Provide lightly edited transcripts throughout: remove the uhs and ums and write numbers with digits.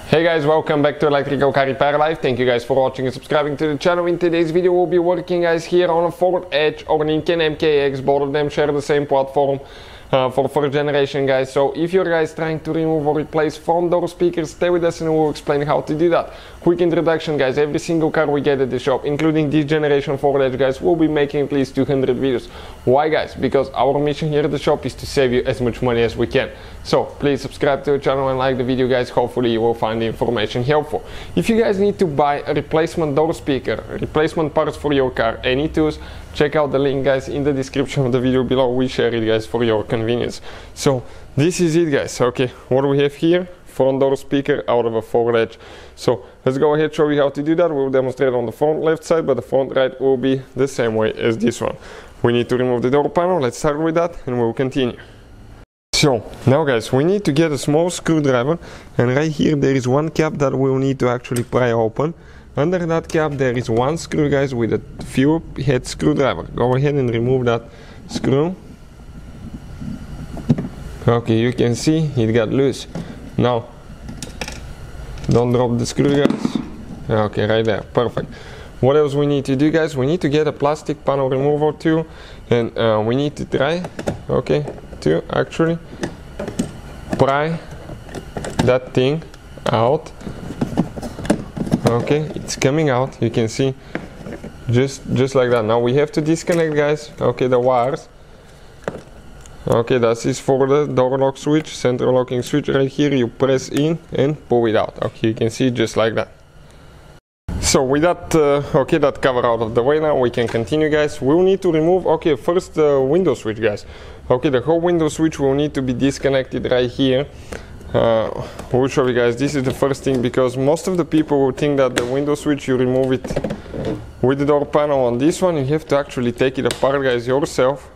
Hey guys, welcome back to Electrical Car Repair Live. Thank you guys for watching and subscribing to the channel. In today's video we'll be working guys here on a Ford Edge or Lincoln MKX. Both of them share the same platform for first generation guys. So if you're guys trying to remove or replace front door speakers, stay with us and we'll explain how to do that. Quick introduction guys, every single car we get at the shop, including this generation Ford Edge guys, we'll be making at least 200 videos. Why guys? Because our mission here at the shop is to save you as much money as we can. So please subscribe to the channel and like the video guys, hopefully you will find the information helpful. If you guys need to buy a replacement door speaker, replacement parts for your car, any tools, check out the link guys in the description of the video below. We share it guys for your convenience. So this is it guys. Okay, what do we have here? Front door speaker out of a Ford Edge. So let's go ahead and show you how to do that. We'll demonstrate on the front left side, but the front right will be the same way as this one. We need to remove the door panel. Let's start with that and we'll continue. So now guys, we need to get a small screwdriver, and right here there is one cap that we'll need to actually pry open. Under that cap there is one screw guys with a Phillips head screwdriver. Go ahead and remove that screw. Okay, you can see it got loose. Now don't drop the screw guys. Okay, right there, perfect. What else we need to do guys? We need to get a plastic panel removal tool, and we need to try, okay, to actually pry that thing out. Okay, it's coming out, you can see, just like that. Now we have to disconnect guys, okay, the wires. Okay, that is for the door lock switch, central locking switch. Right here you press in and pull it out. Okay, you can see just like that. So with that, okay, that cover out of the way, now we can continue guys. We'll need to remove, okay, first the window switch guys. Okay, the whole window switch will need to be disconnected right here. We'll show you guys, this is the first thing, because most of the people will think that the window switch, you remove it with the door panel. On this one you have to actually take it apart guys yourself.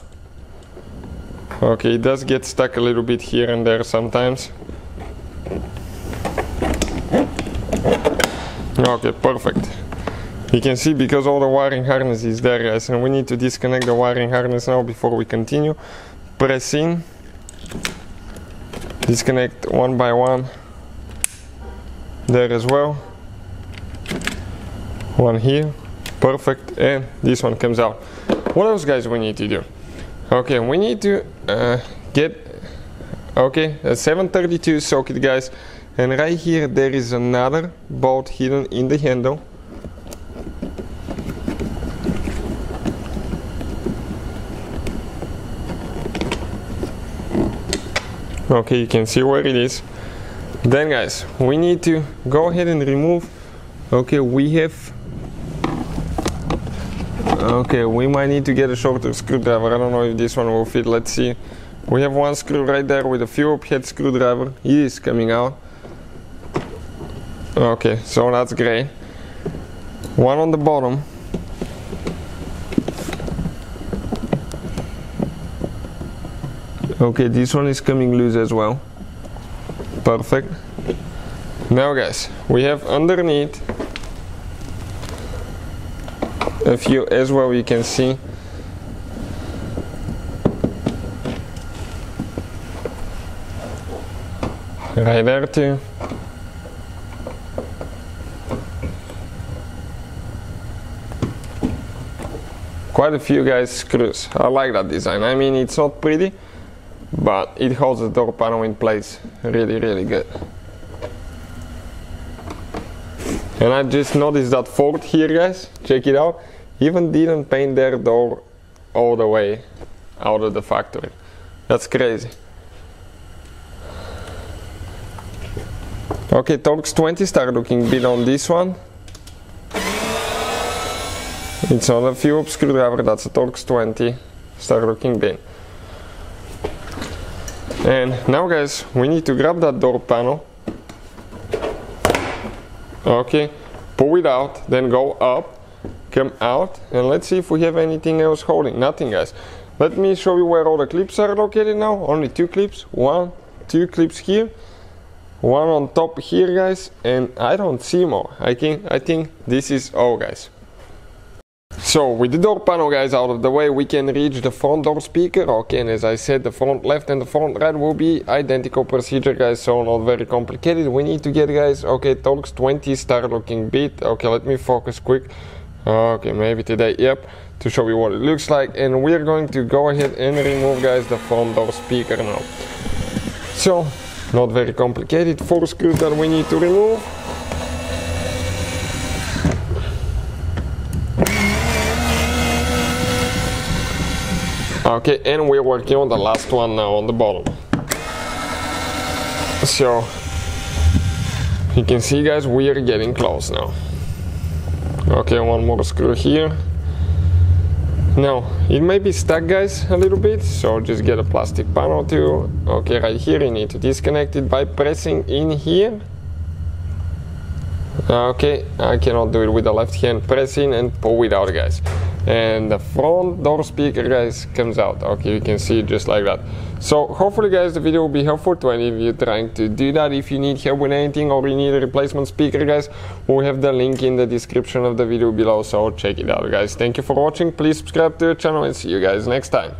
Okay, it does get stuck a little bit here and there sometimes. Okay, perfect. You can see because all the wiring harness is there guys, and we need to disconnect the wiring harness now before we continue. Press in, disconnect one by one, there as well, one here, perfect, and this one comes out. What else guys we need to do? Okay, we need to get, okay, a 732 socket guys, and right here there is another bolt hidden in the handle. Okay, you can see where it is. Then guys, we need to go ahead and remove, okay, we have, okay, we might need to get a shorter screwdriver. I don't know if this one will fit, let's see. We have one screw right there with a Phillips head screwdriver. It is coming out. Okay, so that's great. One on the bottom. Okay, this one is coming loose as well. Perfect. Now guys, we have underneath a few as well, you can see. Right there too. Quite a few guys screws. I like that design. I mean, it's not pretty, but it holds the door panel in place really good. And I just noticed that Ford here guys, check it out, even didn't paint their door all the way out of the factory. That's crazy. Okay, Torx 20, start looking bit on this one. It's not a Phillips screwdriver, that's a Torx 20, start looking bin. And now guys, we need to grab that door panel. Okay, pull it out, then go up, come out, and let's see if we have anything else holding. Nothing guys. Let me show you where all the clips are located now. Only two clips, one, two clips here, one on top here guys, and I don't see more. I think this is all guys. So with the door panel, guys, out of the way, we can reach the front door speaker. Okay, and as I said, the front left and the front right will be identical procedure, guys, so not very complicated. We need to get, guys, okay, Torx 20 star looking bit. Okay, let me focus quick. Okay, maybe today, yep, to show you what it looks like. And we're going to go ahead and remove, guys, the front door speaker now. So not very complicated. 4 screws that we need to remove. Okay, and we're working on the last one now on the bottom. So you can see, guys, we are getting close now. Okay, one more screw here. Now it may be stuck, guys, a little bit, so just get a plastic panel too. Okay, right here you need to disconnect it by pressing in here. Okay, I cannot do it with the left hand. Press in and pull it out, guys, and the front door speaker, guys, comes out. Okay, you can see it just like that. So hopefully, guys, the video will be helpful to any of you trying to do that. If you need help with anything or you need a replacement speaker, guys, we'll have the link in the description of the video below, so check it out, guys. Thank you for watching. Please subscribe to the channel and see you guys next time.